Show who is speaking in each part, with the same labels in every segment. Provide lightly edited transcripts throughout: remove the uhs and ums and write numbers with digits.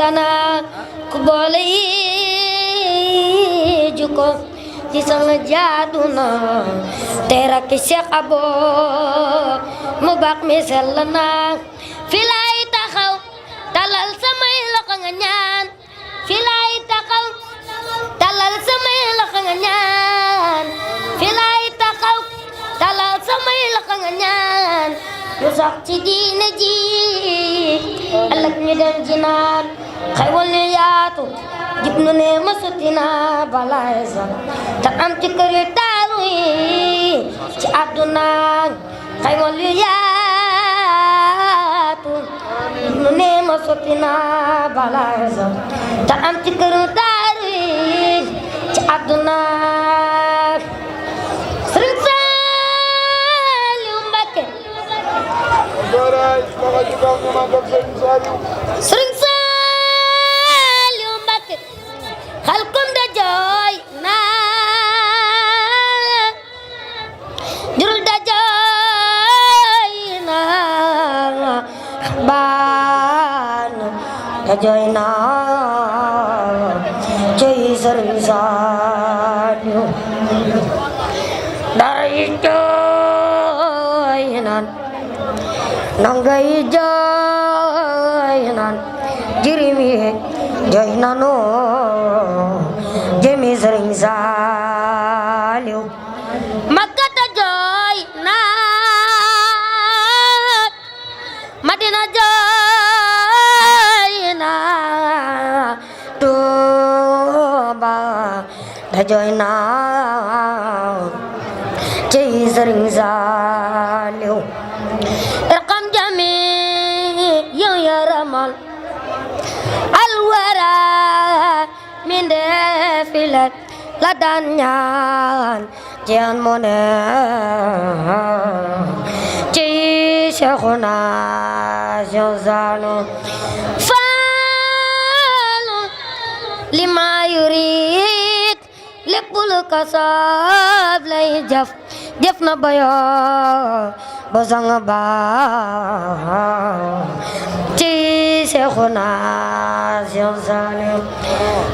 Speaker 1: dana ku boole yi jukko ci sama jaadu na te rakki Cheikh Abo mu baax mi sell na fi laay taxaw talal samay loxo nga ñaan fi laay taxaw talal samay loxo nga ñaan fi laay taxaw talal samay loxo nga ñaan ñu sax ci diine ji ëllëg ñu dem ji naan xaywal ñu yaatu jib nu ne ma sotti na balaay sax te am ci kër yu taaru yi ci àdduna xaywal yu yaatu jib nu ne ma sotti na balaay sax te am ci kër yu taaru yi ci àdduna Sëriñ Saaliw Mbakke Sëriñ Saaliw Mbakke xal kom da jooy na jurul da jooy na baan da jooy na cey Sëriñ Saaliw day jooy naan nangay jooy naan jirimi jooy nanu jëmi Sëriñ Saaliw Makkata jooy naan Madina jooy naan Tuuba da jooy naan cey Sëriñ Saaliw irqam jami yow yaramal alwara min de filet la daan ñaan ci an mo ne ci Seexuna Saaliw faalu lima yurid lépp lu ko soob lay jëf jëf na bayo ba sang ba ci Seexuna Saaliw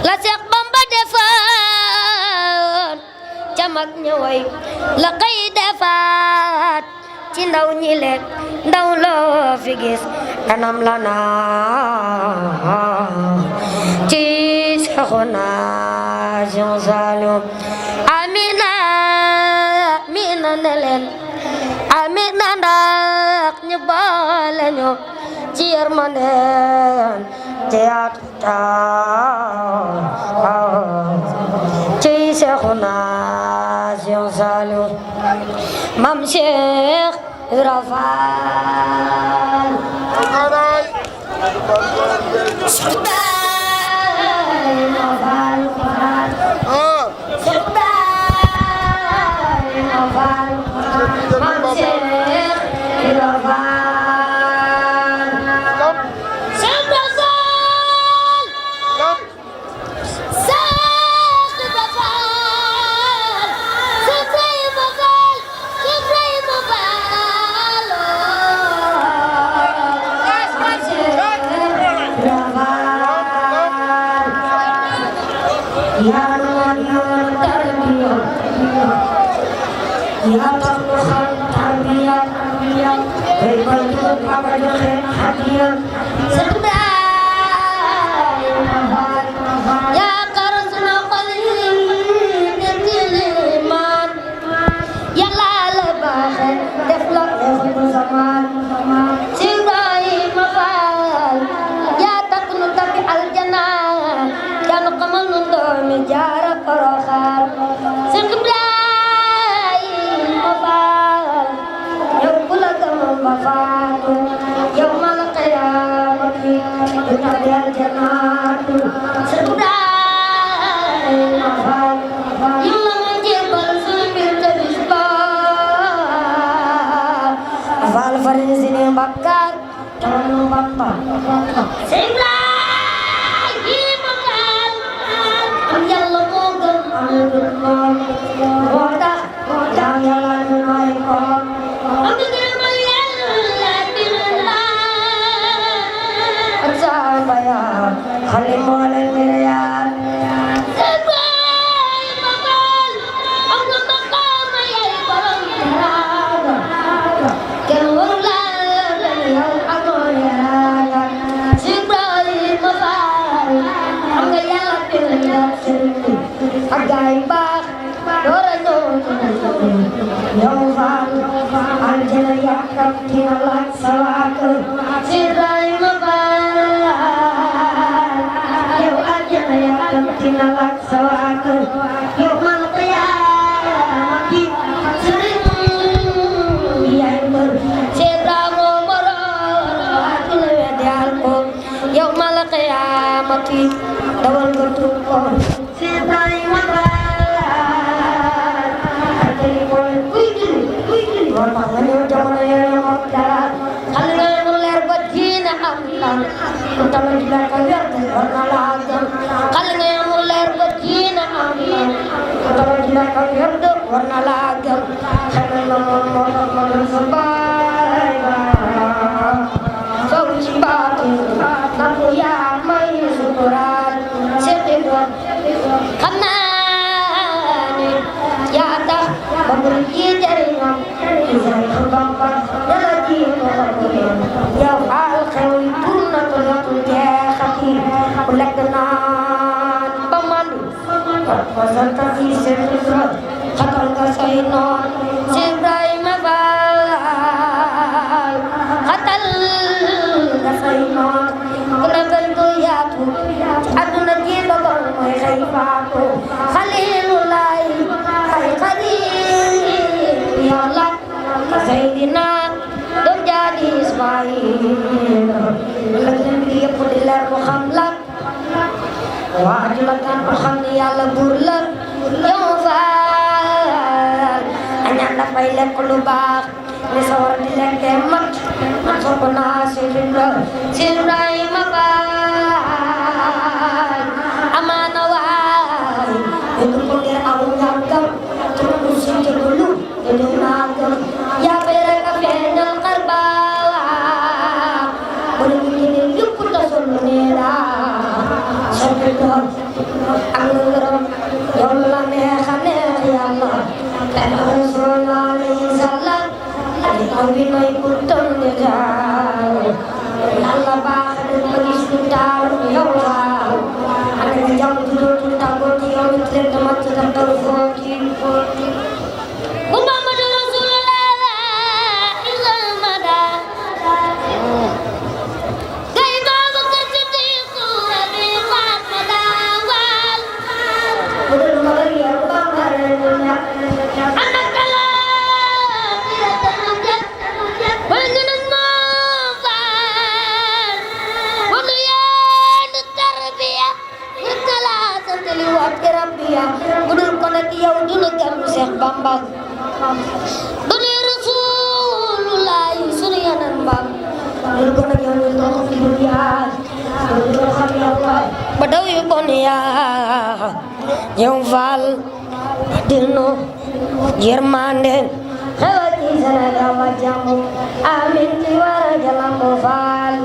Speaker 1: la Seex Bamba defoon ca mag ña way la kay defaat ci ndaw ñi leen ndaw loo fi gis kanam la na ci Seexuna Saaliw amina amina ne leen amina ndax ñu boole ñu ci yërmande ci yaatu ci Seexuna Saaliw Mam Cheikh Ibra Faal xale moo leen mere yaar Agay baax doora ñëw faal aljana yàkkam tina laaj sa waa kër si Ibrahima Faal yow aljana yàkkam tina laaj sa waa kër yow man qiyaama bi sëriñ yaay mbër si Ibrahima moro adduna weddial ko yow man qiyaama bi dawal nga tuub ko si Ibrahima Faal loolu tax nga ñëw jamono yooyu moom dara xale nga mu leer ba diine am la ku tamit la ko wér war na laa gëm xale nga mu leer ba diine am la ku tamit la ko wér war na laa gëm xale na moom moo tax ma gëm sa baay sow ci baatu na ko yaa may suturaal seeti ko xam naa ne yaa tax ba mu ji jëriñam yow al xew yi tur na ko dootul jeexati ku lekk naan ba man ko sant si seen xatal nga say noon si Ibrahima Faal xatal nga say noon ku la gën ko yaatu àdduna ji dogal mooy xëy faatu Xaliilulaay ay xarit yàlla Seydina doom jaadi Ismaayil la leen bi yëpp di leer bu xam la waaju la gan bu xam ne yàlla buur la yow Faal añaan dafay lekk lu baax ni sawar di lekkee mat man sopp naa si Ibrahima Faal amaana waay ñu ko ngir aw ngam tudd si jëgulu te du naa gëm yaa fay rek a feeñal xar baawa wala ñu ne yëpp tasul nee laa soppi doon ak ngërëm yow la neex a neex yàlla te Rasulullah alayhi salaam ali aw bi nooy ku tëm ne jaaw yàlla baax na ba gis lu taaw yow waaw ana nga jàmm du dootul tàggoo ci yow it leen dama ci daf daw foo ci Muhammadu Rasulullah isal mada gay baabu ka siddiqu abi Muhammada wal budul mariya bamarenya anakala ila tanujat wangunan mafal waduyan tarbiya ngala santeli wat rabbiya budul ko nak yow dulu gam Cheikh Bamba duni Rasulullah sunu yanan bam dul ko nak yow ñu ko fi dunya dul xam yàlla ba daw yu bon ya yow Faal dinu yërmande xewati Sénégal wa jàmm amin ci wara jàmm Faal